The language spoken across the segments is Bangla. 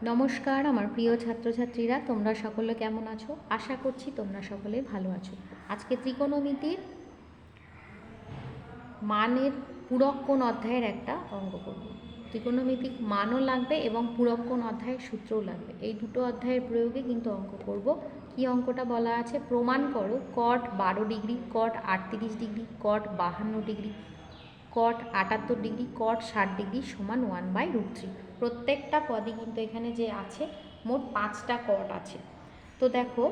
নমস্কার আমার প্রিয় ছাত্রছাত্রীরা, তোমরা সকলে কেমন আছো? আশা করছি তোমরা সকলে ভালো আছো। আজকে ত্রিকোণমিতির মানের পূরক কোণ অধ্যায়ের একটা অঙ্ক করব। ত্রিকোণমিতিক মানও লাগবে এবং পূরক কোণ অধ্যায়ের সূত্রও লাগবে। এই দুটো অধ্যায়ের প্রয়োগে কিন্তু অঙ্ক করব। কি অঙ্কটা বলা আছে? প্রমাণ করো কট 12 ডিগ্রি, কট 38 ডিগ্রি, কট 52 ডিগ্রি, কট 78 ডিগ্রি, কট 60 ডিগ্রি সমান 1/√3। প্রত্যেকটা পদই কিন্তু এখানে যে আছে মোট 5টা কট আছে। তো দেখো,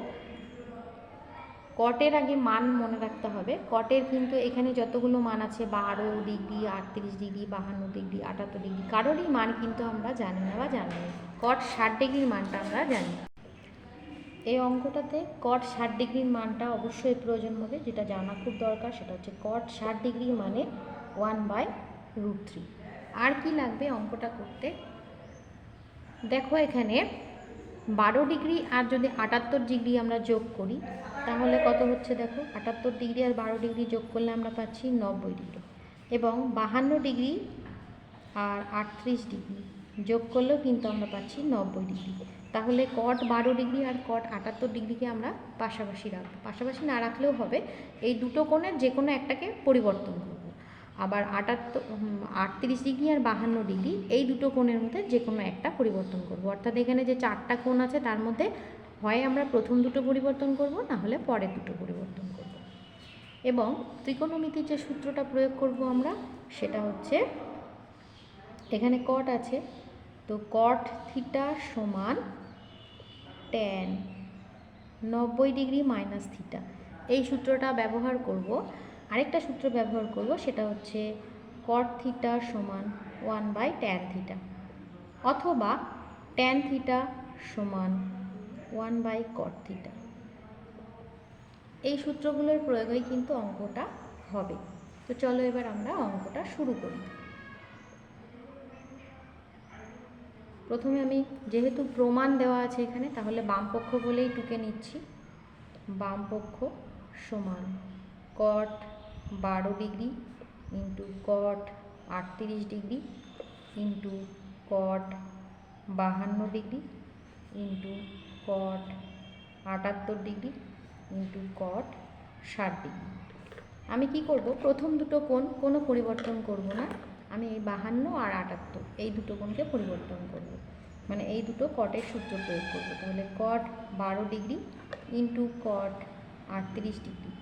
কটের আগে মান মনে রাখতে হবে। কটের কিন্তু এখানে যতগুলো মান আছে 12 ডিগ্রি, 38 ডিগ্রি, 52 ডিগ্রি, 78 ডিগ্রি, কারোরই মান কিন্তু আমরা জানি না বা জানি না। কট 60 ডিগ্রির মানটা আমরা জানি। এই অঙ্কটাতে কট 60 ডিগ্রির মানটা অবশ্যই প্রয়োজন হবে। যেটা জানা খুব দরকার সেটা হচ্ছে কট 60 ডিগ্রি মানে 1/√3। আর কি লাগবে অঙ্কটা করতে? দেখো, এখানে 12 ডিগ্রি আর যদি 78 ডিগ্রি আমরা যোগ করি তাহলে কত হচ্ছে? দেখো, 78 ডিগ্রি আর 12 ডিগ্রি যোগ করলে আমরা পাচ্ছি 90 ডিগ্রি, এবং 52 ডিগ্রি আর 38 ডিগ্রি যোগ করলেও কিন্তু আমরা পাচ্ছি 90 ডিগ্রি। তাহলে কট 12 ডিগ্রি আর কট 78 ডিগ্রিকে আমরা পাশাপাশি রাখবো। পাশাপাশি না রাখলেও হবে, এই দুটো কোণের যে কোনো একটাকে পরিবর্তন করব। আবার 38 ডিগ্রি আর 52 ডিগ্রি এই দুটো কোণের মধ্যে যে কোনো একটা পরিবর্তন করব। অর্থাৎ এখানে যে 4টা কোণ আছে তার মধ্যে হয় আমরা প্রথম দুটো পরিবর্তন করব, না হলে পরের দুটো পরিবর্তন করব। এবং ত্রিকোণমিতির যে সূত্রটা প্রয়োগ করব আমরা, সেটা হচ্ছে এখানে কট আছে, তো কট থিটা সমান ট্যান 90 ডিগ্রি মাইনাস থিটা। এই সূত্রটা ব্যবহার করব। আরেকটা সূত্র ব্যবহার করব, সেটা হচ্ছে কট থিটা সমান 1/tan থিটা, অথবা ট্যান থিটা সমান 1/cot থিটা। এই সূত্রগুলোর প্রয়োগেই কিন্তু অঙ্কটা হবে। তো চলো এবার আমরা অঙ্কটা শুরু করি। প্রথমে আমি, যেহেতু প্রমাণ দেওয়া আছে এখানে, তাহলে বামপক্ষ বলেই টুকে নিচ্ছি। বামপক্ষ সমান কট 12 degree into cot 38 degree into cot 52 degree into cot 78 degree into cot 60 degree. আমি কি করব? প্রথম দুটো কোণ কোনো পরিবর্তন করব না, আমি এই 52 আর 78 এই দুটো কোণকে পরিবর্তন করব, মানে এই দুটো কটের সূত্র প্রয়োগ করব। তাহলে কট 12 ডিগ্রি ইন্টু কট 38 ডিগ্রি।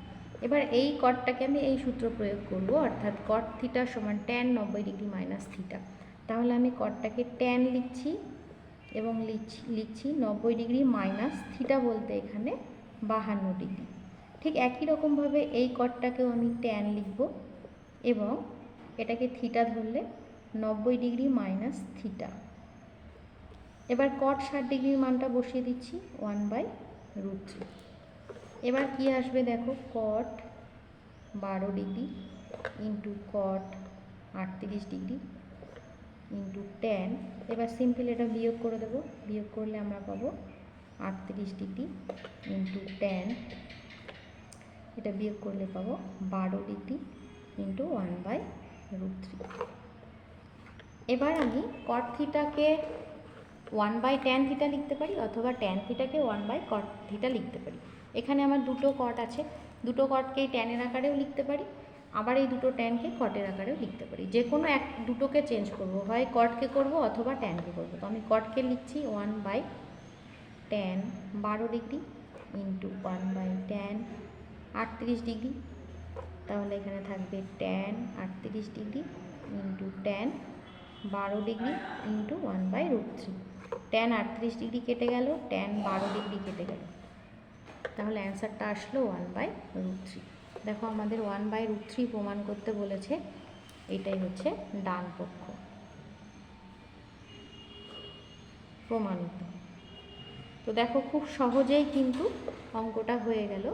এবার এই কটটাকে আমি এই সূত্র প্রয়োগ করব, অর্থাৎ কট থিটা সমান ট্যান 90 ডিগ্রি মাইনাস থিটা। তাহলে আমি কটটাকে ট্যান লিখছি এবং লিখছি 90 ডিগ্রি মাইনাস থিটা বলতে এখানে 52 ডিগ্রি। ঠিক একই রকমভাবে এই কটটাকেও আমি ট্যান লিখব এবং এটাকে থিটা ধরলে 90 ডিগ্রি মাইনাস থিটা। এবার কট 60 ডিগ্রির মানটা বসিয়ে দিচ্ছি 1/√3। এবার কি আসবে? দেখো, কট 12 degree into cot 38 degree into tan. এবার সিম্পল এটা বিয়োগ করে দেবো, বিয়োগ করলে আমরা পাবো 38 ডিগ্রি ইন্টু ট্যান, এটা বিয়োগ করলে পাবো 12 ডিগ্রি ইন্টু 1/√3। এবার আমি কট থিটাকে 1/tan থিটা লিখতে পারি, অথবা ট্যান থিটাকে 1/cot থিটা লিখতে পারি। এখানে আমার দুটো কট আছে, দুটো কটকেই ট্যানের আকারেও লিখতে পারি, আবার এই দুটো ট্যানকে কটের আকারেও লিখতে পারি। যে কোনো দুটোকে চেঞ্জ করব, হয় কটকে করব অথবা ট্যানকে করব। তো আমি কটকে লিখছি 1/tan 12 degree into 1/tan 38 degree. তাহলে এখানে থাকবে tan 38 degree into tan 12 degree into 1/√3। Tan 38 degree কেটে গেল, ট্যান 12 ডিগ্রি কেটে গেল, তাহলে অ্যান্সারটা আসলো 1/√3। দেখো, আমাদের 1/√3 প্রমাণ করতে বলেছে, এটাই হচ্ছে ডান পক্ষ প্রমাণিত। তো দেখো, খুব সহজেই কিন্তু অঙ্কটা হয়ে গেল।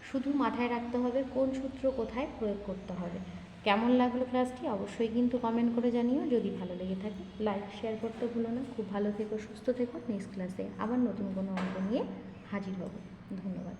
শুধু মাথায় রাখতে হবে কোন সূত্র কোথায় প্রয়োগ করতে হবে। কেমন লাগলো ক্লাসটি অবশ্যই কিন্তু কমেন্ট করে জানিও। যদি ভালো লেগে থাকে লাইক শেয়ার করতে ভুলো না। খুব ভালো থেকো, সুস্থ থেকো। নেক্সট ক্লাসে আবার নতুন কোনো অঙ্ক নিয়ে হাজির হব। ধন্যবাদ।